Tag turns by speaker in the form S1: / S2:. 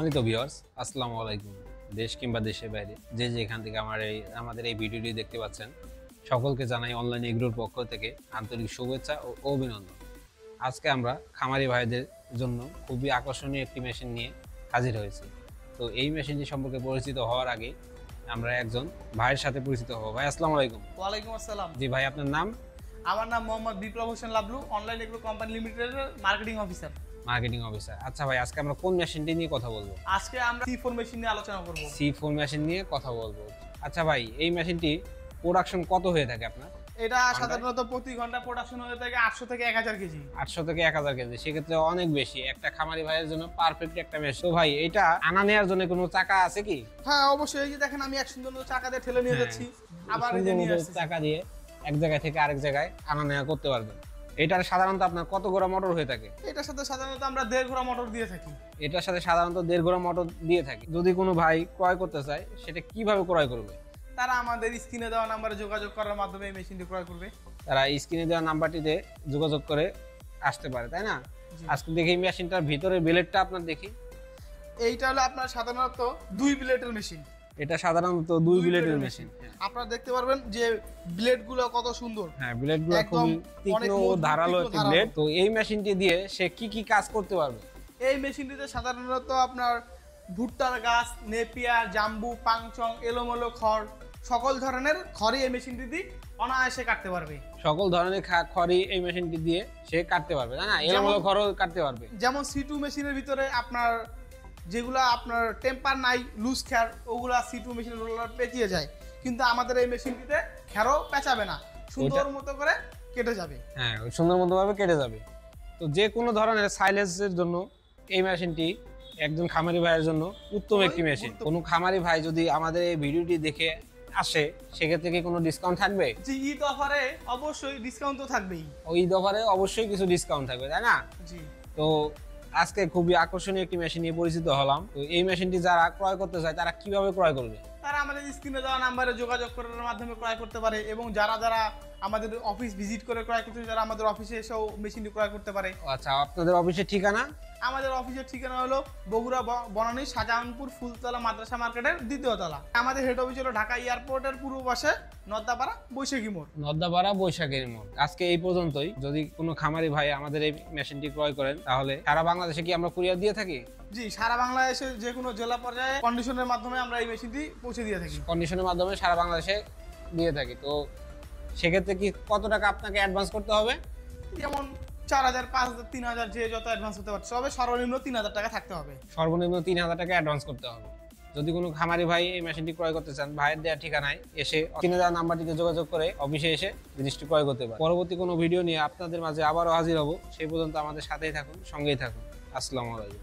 S1: সম্মানিত ভিউয়ার্স, আসসালামু আলাইকুম। দেশ কিংবা দেশের বাইরে যে যেখান থেকে আমাদের এই ভিডিওটি দেখতে পাচ্ছেন, সকলকে জানাই অনলাইন এগ্রোর পক্ষ থেকে আন্তরিক শুভেচ্ছা ও অভিনন্দন। আজকে আমরা খামারি ভাইদের জন্য খুবই আকর্ষণীয় একটি মেশিন নিয়ে হাজির হয়েছি। তো এই মেশিনটি সম্পর্কে পরিচিত হওয়ার আগে আমরা একজন ভাইয়ের সাথে পরিচিত হব। ভাই আসসালামু আলাইকুম।
S2: ওয়ালাইকুম আসসালাম।
S1: জি ভাই, আপনার নাম?
S2: আমার নাম Mohammad Biplob Hossain Lablu, online agro company লিমিটেডের মার্কেটিং অফিসার।
S1: Marketing officer. আচ্ছা ভাই, আজকে আমরা কোন মেশিনটি নিয়ে কথা বলবো?
S2: আজকে আমরা C4 মেশিন নিয়ে আলোচনা করব।
S1: C4 মেশিন নিয়ে কথা বলবো। আচ্ছা ভাই, এই মেশিনটি প্রোডাকশন কত হয়ে থাকে আপনার?
S2: এটা সাধারণত প্রতি ঘন্টা প্রোডাকশন হয়ে থাকে 800 থেকে 1000 কেজি।
S1: 800 থেকে 1000 কেজি, সেক্ষেত্রে অনেক বেশি। একটা খামারি ভাইয়ের জন্য পারফেক্ট একটা মেশিন। তো ভাই, এটা আনা নেওয়ার জন্য কোনো চাকা আছে কি?
S2: হ্যাঁ অবশ্যই, এই যে দেখেন আমি এক সুন্দর চাকা দিয়ে ঠেলে নিয়ে যাচ্ছি, আবার এই যে নিয়ে আসছি।
S1: চাকা দিয়ে এক জায়গা থেকে আরেক জায়গায় আনা নেওয়া করতে পারবেন। এটার সাধারণত আপনার কত গোড়া মোটর হয়ে থাকে?
S2: এটার সাথে সাধারণত আমরা 1.5 ঘোড়া মোটর দিয়ে থাকি।
S1: এটার সাথে সাধারণত 1.5 গোড়া মোটর দিয়ে থাকি। যদি কোনো ভাই ক্রয় করতে চায়, সেটা কিভাবে ক্রয় করবে?
S2: তারা আমাদের স্ক্রিনে দেওয়া নম্বরে যোগাযোগ করার মাধ্যমে এই মেশিনটি ক্রয় করবে।
S1: তারা স্ক্রিনে দেওয়া নাম্বারটিতে যোগাযোগ করে আসতে পারে, তাই না? আজকে দেখি মেশিনটার ভিতরে ব্লেডটা আপনার দেখি।
S2: এইটা হলো আপনার সাধারণত 2 ব্লেডের মেশিন।
S1: এটা সাধারণত 2 ব্লেডের মেশিন।
S2: আপনারা দেখতে পারবেন যে ব্লেডগুলো কত সুন্দর।
S1: হ্যাঁ, ব্লেডগুলো খুব তীক্ষ্ণ ও ধারালো একটি ব্লেড। তো এই মেশিনটি দিয়ে সে কি কি কাজ করতে পারবে?
S2: এই মেশিনটিতে সাধারণত আপনার ভুট্টার গাছ, নেপিয়ার, জাম্বু, পাংচং, এলোমেলো খড়, সকল ধরনের খড়ই এই মেশিনটি দিয়ে অনায়াসে কাটতে পারবে।
S1: সকল ধরনের খড়ি এই মেশিনটি দিয়ে সে কাটতে পারবে, তাই না? এলোমেলো খড়ও কাটতে পারবে।
S2: যেমন C2 মেশিনের ভিতরে আপনার যেগুলা আপনার টেম্পার নাই, লুজ খ্যার, ওগুলা C2 মেশিনের রোলার পেঁচিয়ে যায়, কিন্তু আমাদের এই মেশিনটিতে খ্যারও পেঁচাবে না, সুন্দর মতো করে কেটে যাবে।
S1: হ্যাঁ, সুন্দর মতো ভাবে কেটে যাবে। তো যে কোনো ধরনের সাইলেন্সের জন্য এই মেশিনটি একজন খামারি ভাইয়ের জন্য উত্তম একটি মেশিন। কোনো খামারি ভাই যদি আমাদের এই ভিডিওটি দেখে আসে, সেক্ষেত্রে কি কোনো ডিসকাউন্ট থাকবে?
S2: জি, ঈদ অফারে অবশ্যই ডিসকাউন্ট তো থাকবেই।
S1: ওই ঈদ অফারে অবশ্যই কিছু ডিসকাউন্ট থাকবে, তাই না?
S2: জি।
S1: তো আজকে খুবই আকর্ষণীয় একটি মেশিন নিয়ে পরিচিত হলাম। তো এই মেশিনটি যারা ক্রয় করতে চায়, তারা কিভাবে ক্রয় করবে?
S2: তারা আমাদের স্ক্রিনে দেওয়া নাম্বারে যোগাযোগ করার মাধ্যমে ক্রয় করতে পারে, এবং যারা যারা আমাদের অফিস ভিজিট করে ক্রয় করতে, যারা আমাদের অফিসে এসেও মেশিনটি ক্রয় করতে পারে।
S1: আচ্ছা, আপনাদের অফিসের ঠিকানা?
S2: আমাদের অফিসের ঠিকানা হলো বগুড়া বনানী শাহজাহানপুর ফুলতলা মাদ্রাসা মার্কেটের 2য় তলা। আমাদের হেড অফিস হলো ঢাকা এয়ারপোর্টের পূর্ব পাশে নদ্দাপাড়া বৈশাখী মোড়।
S1: নদ্দাপাড়া বৈশাখী মোড়। আজকে এই পর্যন্তই। যদি কোনো খামারি ভাই আমাদের এই মেশিনটি ক্রয় করেন, তাহলে সারা বাংলাদেশে কি আমরা কুরিয়ার দিয়ে থাকি?
S2: জি, সারা বাংলাদেশে যে কোনো জেলা পর্যায়ে কন্ডিশনের মাধ্যমে আমরা এই মেশিনটি পৌঁছে দিয়ে থাকি।
S1: কন্ডিশনের মাধ্যমে সারা বাংলাদেশে দিয়ে থাকি। তো সেক্ষেত্রে কি কত টাকা আপনাকে অ্যাডভান্স করতে হবে?
S2: যেমন 4000, 5000, 3000, যে যত অ্যাডভান্স হতে পারছে, তবে সর্বনিম্ন 3000 টাকা থাকতে হবে।
S1: সর্বনিম্ন 3000 টাকা অ্যাডভান্স করতে হবে। যদি কোনো খামারি ভাই এই মেশিনটি ক্রয় করতে চান, ভাইয়ের দেওয়া ঠিকানায় এসে কিনে দেওয়া নাম্বারটিতে যোগাযোগ করে অফিসে এসে জিনিসটি ক্রয় করতে পারে। পরবর্তী কোনো ভিডিও নিয়ে আপনাদের মাঝে আবারও হাজির হব। সেই পর্যন্ত আমাদের সাথেই থাকুন, সঙ্গেই থাকুন। আসসালামু আলাইকুম।